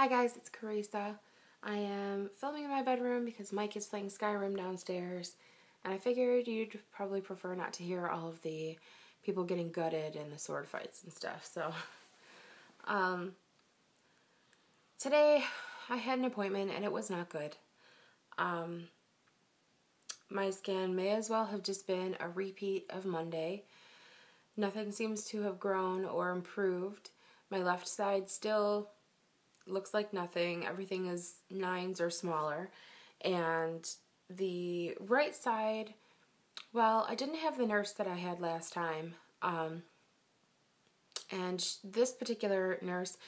Hi guys, it's Carissa. I am filming in my bedroom because Mike is playing Skyrim downstairs, and I figured you'd probably prefer not to hear all of the people getting gutted and the sword fights and stuff. So, today I had an appointment and it was not good. My scan may as well have just been a repeat of Monday. Nothing seems to have grown or improved. My left side still looks like nothing. Everything is 9s or smaller. And the right side, well, I didn't have the nurse that I had last time. And this particular nurse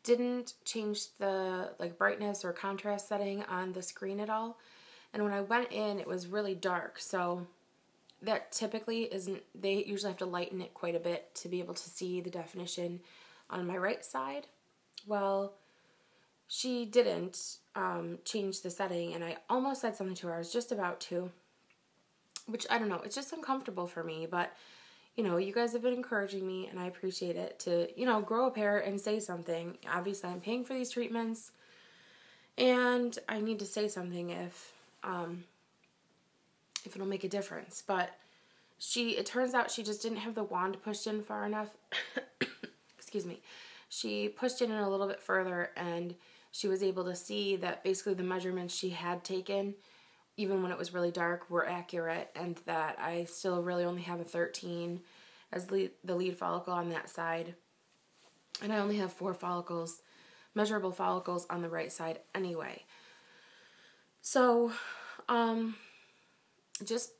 didn't change the brightness or contrast setting on the screen at all. And when I went in, it was really dark. So that typically isn't, they usually have to lighten it quite a bit to be able to see the definition on my right side. Well, she didn't change the setting, and I almost said something to her. I was just about to, which I don't know. It's just uncomfortable for me, but you know, you guys have been encouraging me, and I appreciate it to, you know, grow a pair and say something. Obviously, I'm paying for these treatments, and I need to say something if it'll make a difference. But it turns out she just didn't have the wand pushed in far enough. Excuse me. She pushed it in a little bit further, and she was able to see that basically the measurements she had taken, even when it was really dark, were accurate, and that I still really only have a 13 as the lead follicle on that side. And I only have 4 follicles, measurable follicles on the right side anyway. So, just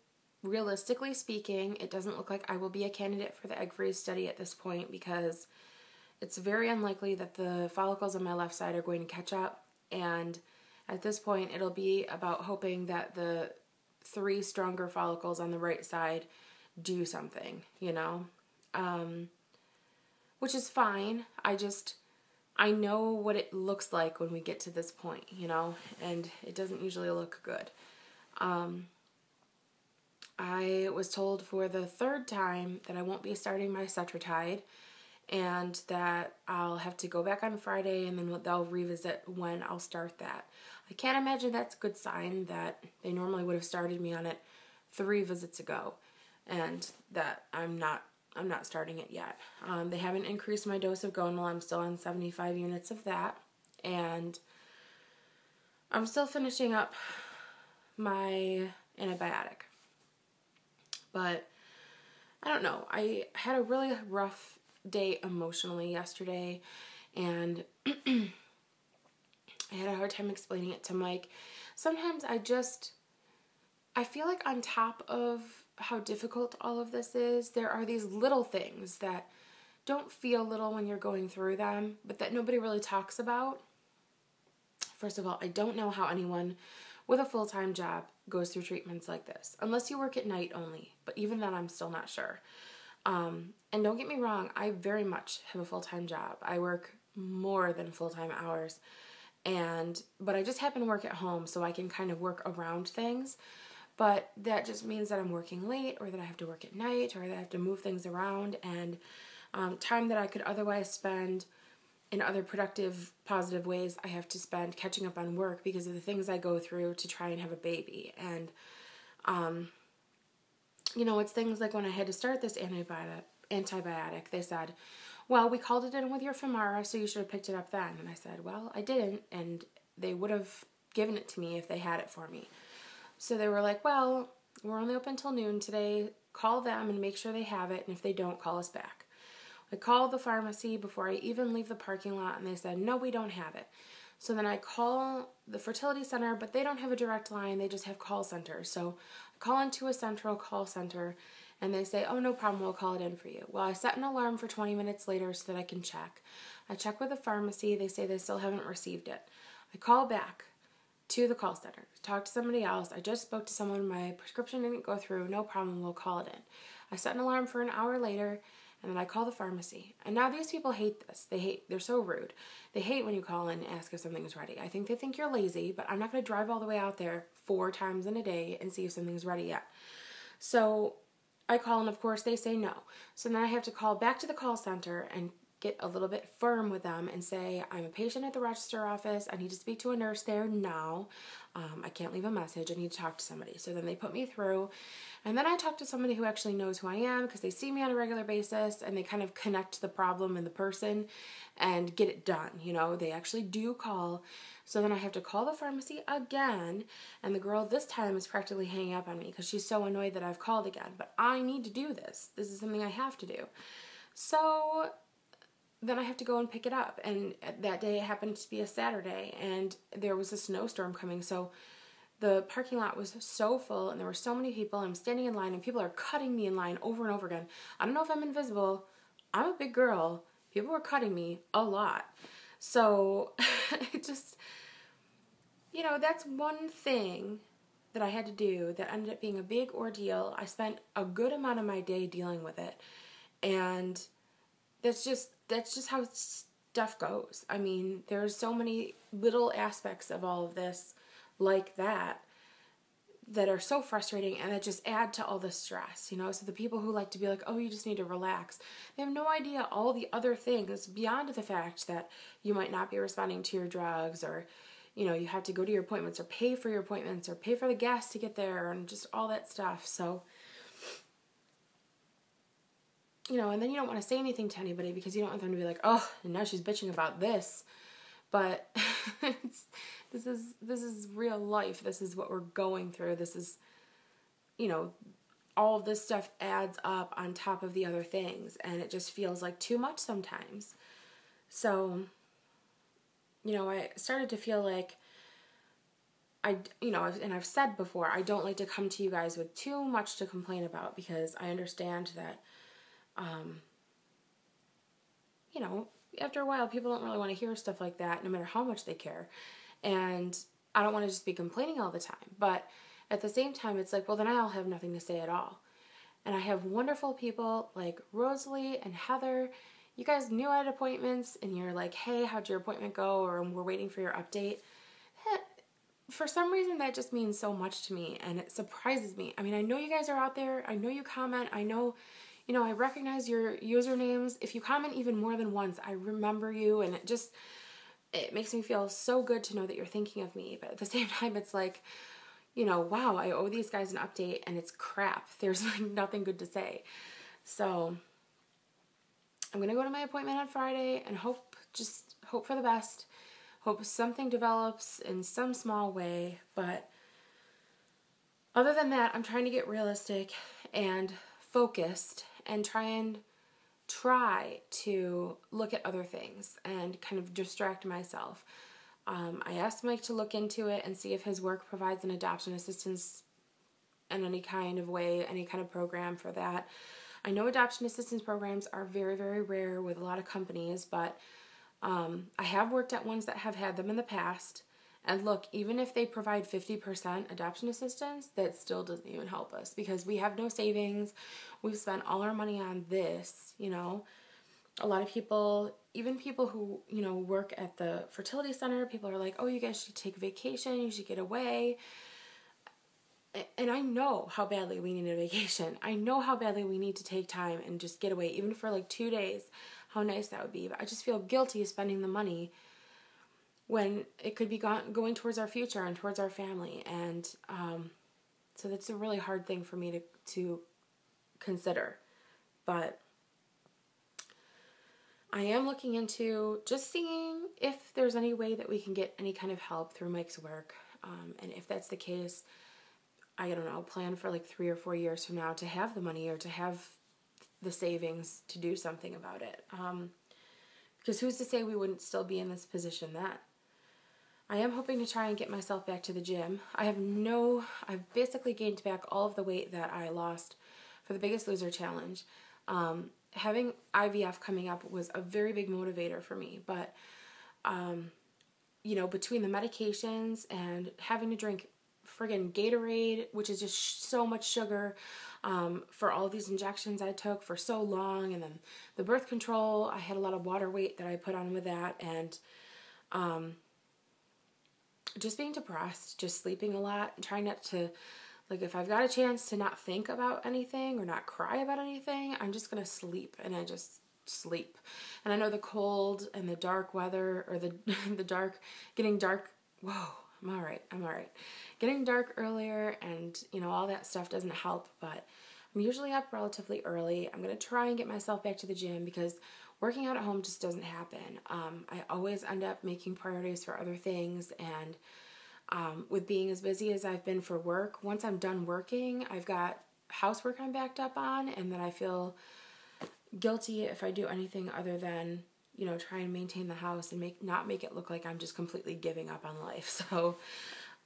realistically speaking, it doesn't look like I will be a candidate for the egg freeze study at this point, because it's very unlikely that the follicles on my left side are going to catch up, and at this point it'll be about hoping that the 3 stronger follicles on the right side do something, you know, which is fine. I know what it looks like when we get to this point, you know, and it doesn't usually look good. I was told for the 3rd time that I won't be starting my Cetratide, and that I'll have to go back on Friday, and then they'll revisit when I'll start that. I can't imagine that's a good sign that they normally would have started me on it 3 visits ago, and that I'm not starting it yet. They haven't increased my dose of Gonal. I'm still on 75 units of that, and I'm still finishing up my antibiotic. But I don't know. I had a really rough day emotionally yesterday, and I had a hard time explaining it to Mike. Sometimes I feel like on top of how difficult all of this is, there are these little things that don't feel little when you're going through them, but that nobody really talks about. First of all, I don't know how anyone with a full-time job goes through treatments like this, unless you work at night only, but even then I'm still not sure. And don't get me wrong, I very much have a full-time job. I work more than full-time hours, but I just happen to work at home, so I can kind of work around things. But that just means that I'm working late, or that I have to work at night, or that I have to move things around, and time that I could otherwise spend in other productive, positive ways, I have to spend catching up on work because of the things I go through to try and have a baby. And you know, it's things like when I had to start this antibiotic, they said, well, we called it in with your Femara, so you should have picked it up then. And I said, well, I didn't, and they would have given it to me if they had it for me. So they were like, well, we're only open till noon today. Call them and make sure they have it, and if they don't, call us back. I called the pharmacy before I even leave the parking lot, and they said, no, we don't have it. So then I call the fertility center, but they don't have a direct line. They just have call centers. So I call into a central call center, and they say, oh, no problem, we'll call it in for you. Well, I set an alarm for 20 minutes later so that I can check. I check with the pharmacy. They say they still haven't received it. I call back to the call center, talk to somebody else. I just spoke to someone. My prescription didn't go through. No problem, we'll call it in. I set an alarm for an hour later, and then I call the pharmacy. And now these people hate this. They're so rude. They hate when you call in and ask if something is ready. I think they think you're lazy, but I'm not going to drive all the way out there 4 times in a day and see if something's ready yet. So I call, and of course they say no. So then I have to call back to the call center and get a little bit firm with them and say, I'm a patient at the register office. I need to speak to a nurse there now. I can't leave a message. I need to talk to somebody. So then they put me through. And then I talk to somebody who actually knows who I am because they see me on a regular basis and they kind of connect the problem and the person and get it done. You know, they actually do call. So then I have to call the pharmacy again. And the girl this time is practically hanging up on me because she's so annoyed that I've called again. But I need to do this. This is something I have to do. So then I have to go and pick it up. And that day it happened to be a Saturday and there was a snowstorm coming. So the parking lot was so full and there were so many people. I'm standing in line and people are cutting me in line over and over again. I don't know if I'm invisible. I'm a big girl. People were cutting me a lot. So it just, you know, that's one thing that I had to do that ended up being a big ordeal. I spent a good amount of my day dealing with it. And that's just how stuff goes. I mean, there's so many little aspects of all of this like that are so frustrating and that just add to all the stress, you know? So the people who like to be like, oh, you just need to relax, they have no idea all the other things beyond the fact that you might not be responding to your drugs or, you know, you have to go to your appointments or pay for your appointments or pay for the gas to get there and just all that stuff. So, you know, and then you don't want to say anything to anybody because you don't want them to be like, oh, and now she's bitching about this. But this is real life. This is what we're going through. This is, you know, all of this stuff adds up on top of the other things, and it just feels like too much sometimes. So, you know, I started to feel like I've said before, I don't like to come to you guys with too much to complain about because I understand that, you know, after a while, people don't really want to hear stuff like that, no matter how much they care. And I don't want to just be complaining all the time. But at the same time, it's like, well, then I'll have nothing to say at all. And I have wonderful people like Rosalie and Heather. You guys knew I had appointments, and you're like, hey, how'd your appointment go? Or we're waiting for your update. For some reason, that just means so much to me, and it surprises me. I mean, I know you guys are out there. I know you comment. I know, you know, I recognize your usernames. If you comment even more than once, I remember you, and it makes me feel so good to know that you're thinking of me. But at the same time, it's like, you know, wow, I owe these guys an update, and it's crap. There's like nothing good to say. So I'm going to go to my appointment on Friday and hope for the best. Hope something develops in some small way. But other than that, I'm trying to get realistic and focused and try to look at other things and kind of distract myself. I asked Mike to look into it and see if his work provides an adoption assistance in any kind of way, any kind of program for that. I know adoption assistance programs are very, very rare with a lot of companies, but I have worked at ones that have had them in the past. And look, even if they provide 50% adoption assistance, that still doesn't even help us because we have no savings. We've spent all our money on this, you know. A lot of people, even people who, you know, work at the fertility center, people are like, oh, you guys should take a vacation, you should get away. And I know how badly we need a vacation. I know how badly we need to take time and just get away, even for like 2 days, how nice that would be. But I just feel guilty spending the money when it could be going towards our future and towards our family. And so that's a really hard thing for me to consider. But I am looking into just seeing if there's any way that we can get any kind of help through Mike's work. And if that's the case, I don't know, plan for like 3 or 4 years from now to have the money or to have the savings to do something about it. Because who's to say we wouldn't still be in this position then? I am hoping to try and get myself back to the gym. I've basically gained back all of the weight that I lost for the Biggest Loser Challenge. Having IVF coming up was a very big motivator for me, but, you know, between the medications and having to drink friggin' Gatorade, which is just so much sugar, for all of these injections I took for so long, and then the birth control, I had a lot of water weight that I put on with that, and, just being depressed, just sleeping a lot, and trying not to, like, if I've got a chance to not think about anything or not cry about anything, I'm just going to sleep. And I just sleep. And I know the cold and the dark weather, or the getting dark, whoa, I'm all right. Getting dark earlier and, all that stuff doesn't help, but I'm usually up relatively early. I'm going to try and get myself back to the gym because working out at home just doesn't happen. I always end up making priorities for other things, and with being as busy as I've been for work, once I'm done working, I've got housework I'm backed up on, and then I feel guilty if I do anything other than, try and maintain the house and not make it look like I'm just completely giving up on life. So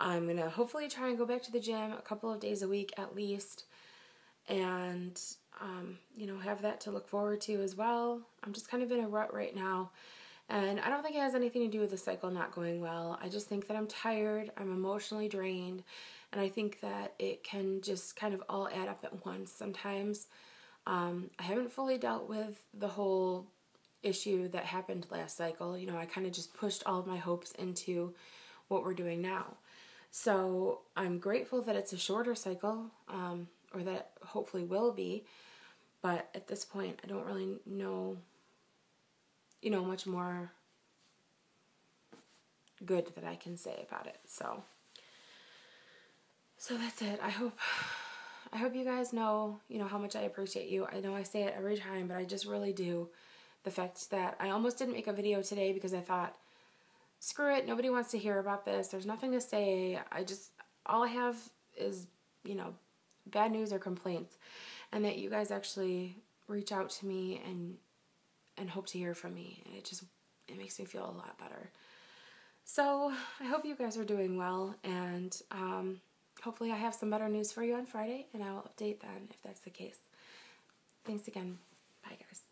I'm going to hopefully try and go back to the gym a couple of days a week at least, and, have that to look forward to as well. I'm just kind of in a rut right now, and I don't think it has anything to do with the cycle not going well. I just think that I'm tired, I'm emotionally drained, and I think that it can just kind of all add up at once sometimes. I haven't fully dealt with the whole issue that happened last cycle. I kind of just pushed all of my hopes into what we're doing now. So I'm grateful that it's a shorter cycle, or that it hopefully will be. But at this point, I don't really know, much more good that I can say about it. So that's it. I hope you guys know, how much I appreciate you. I know I say it every time, but I just really do. The fact that I almost didn't make a video today because I thought, screw it, nobody wants to hear about this. There's nothing to say. All I have is, bad news or complaints. And that you guys actually reach out to me and hope to hear from me. And it makes me feel a lot better. So I hope you guys are doing well, and hopefully I have some better news for you on Friday, and I will update then if that's the case. Thanks again. Bye, guys.